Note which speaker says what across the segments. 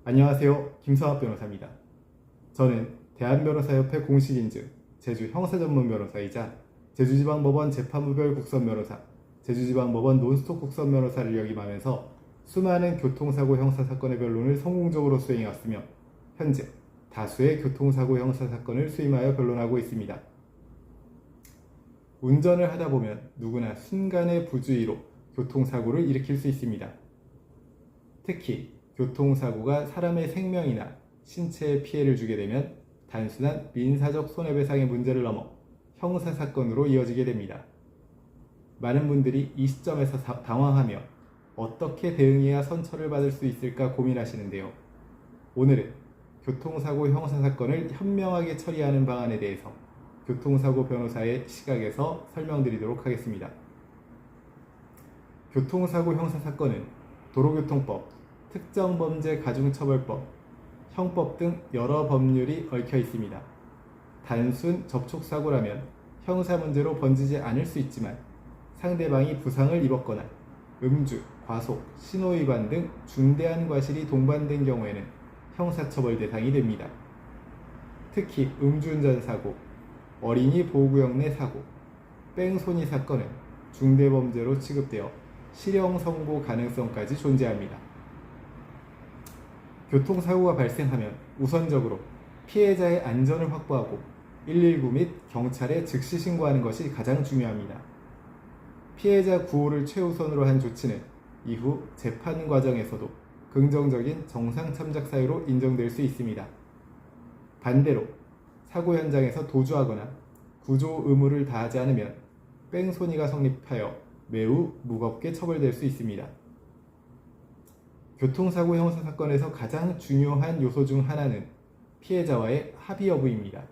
Speaker 1: 안녕하세요. 김성학 변호사입니다. 저는 대한변호사협회 공식인증 제주 형사전문변호사이자 제주지방법원 재판부별 국선변호사, 제주지방법원 논스톱 국선변호사를 역임하면서 수많은 교통사고 형사사건의 변론을 성공적으로 수행해왔으며 현재 다수의 교통사고 형사사건을 수임하여 변론하고 있습니다. 운전을 하다 보면 누구나 순간의 부주의로 교통사고를 일으킬 수 있습니다. 특히 교통사고가 사람의 생명이나 신체에 피해를 주게 되면 단순한 민사적 손해배상의 문제를 넘어 형사사건으로 이어지게 됩니다. 많은 분들이 이 시점에서 당황하며 어떻게 대응해야 선처를 받을 수 있을까 고민하시는데요. 오늘은 교통사고 형사사건을 현명하게 처리하는 방안에 대해서 교통사고 변호사의 시각에서 설명드리도록 하겠습니다. 교통사고 형사사건은 도로교통법, 특정범죄 가중처벌법, 형법 등 여러 법률이 얽혀 있습니다. 단순 접촉사고라면 형사문제로 번지지 않을 수 있지만 상대방이 부상을 입었거나 음주, 과속, 신호위반 등 중대한 과실이 동반된 경우에는 형사처벌 대상이 됩니다. 특히 음주운전 사고, 어린이 보호구역 내 사고, 뺑소니 사건은 중대범죄로 취급되어 실형 선고 가능성까지 존재합니다. 교통사고가 발생하면 우선적으로 피해자의 안전을 확보하고 119 및 경찰에 즉시 신고하는 것이 가장 중요합니다. 피해자 구호를 최우선으로 한 조치는 이후 재판 과정에서도 긍정적인 정상 참작 사유로 인정될 수 있습니다. 반대로 사고 현장에서 도주하거나 구조 의무를 다하지 않으면 뺑소니가 성립하여 매우 무겁게 처벌될 수 있습니다. 교통사고 형사사건에서 가장 중요한 요소 중 하나는 피해자와의 합의 여부입니다.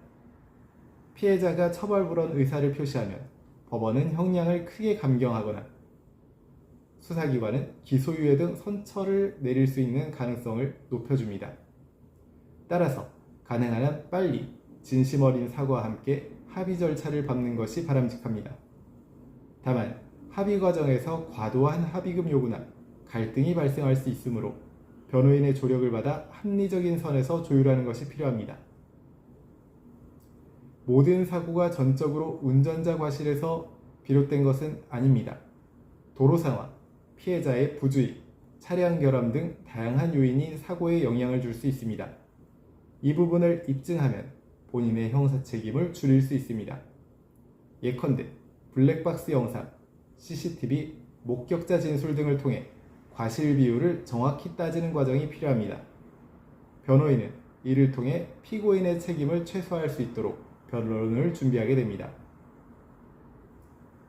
Speaker 1: 피해자가 처벌불원 의사를 표시하면 법원은 형량을 크게 감경하거나 수사기관은 기소유예 등 선처를 내릴 수 있는 가능성을 높여줍니다. 따라서 가능한 한 빨리 진심 어린 사과와 함께 합의 절차를 밟는 것이 바람직합니다. 다만 합의 과정에서 과도한 합의금 요구나 갈등이 발생할 수 있으므로 변호인의 조력을 받아 합리적인 선에서 조율하는 것이 필요합니다. 모든 사고가 전적으로 운전자 과실에서 비롯된 것은 아닙니다. 도로 상황, 피해자의 부주의, 차량 결함 등 다양한 요인이 사고에 영향을 줄 수 있습니다. 이 부분을 입증하면 본인의 형사 책임을 줄일 수 있습니다. 예컨대 블랙박스 영상, CCTV, 목격자 진술 등을 통해 과실 비율을 정확히 따지는 과정이 필요합니다. 변호인은 이를 통해 피고인의 책임을 최소화할 수 있도록 변론을 준비하게 됩니다.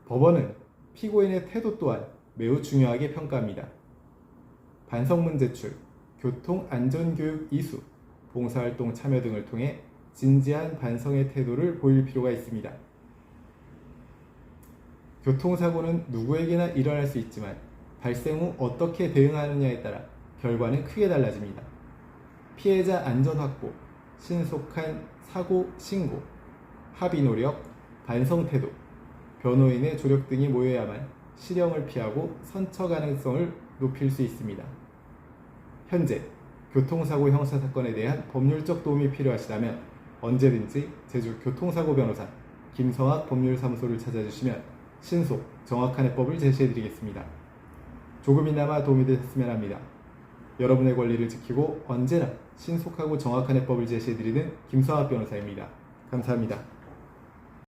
Speaker 1: 법원은 피고인의 태도 또한 매우 중요하게 평가합니다. 반성문 제출, 교통안전교육 이수, 봉사활동 참여 등을 통해 진지한 반성의 태도를 보일 필요가 있습니다. 교통사고는 누구에게나 일어날 수 있지만 발생 후 어떻게 대응하느냐에 따라 결과는 크게 달라집니다. 피해자 안전 확보, 신속한 사고 신고, 합의 노력, 반성 태도, 변호인의 조력 등이 모여야만 실형을 피하고 선처 가능성을 높일 수 있습니다. 현재 교통사고 형사사건에 대한 법률적 도움이 필요하시다면 언제든지 제주 교통사고 변호사 김성학 법률사무소를 찾아주시면 신속, 정확한 해법을 제시해드리겠습니다. 조금이나마 도움이 되셨으면 합니다. 여러분의 권리를 지키고 언제나 신속하고 정확한 해법을 제시해드리는 김성학 변호사입니다. 감사합니다.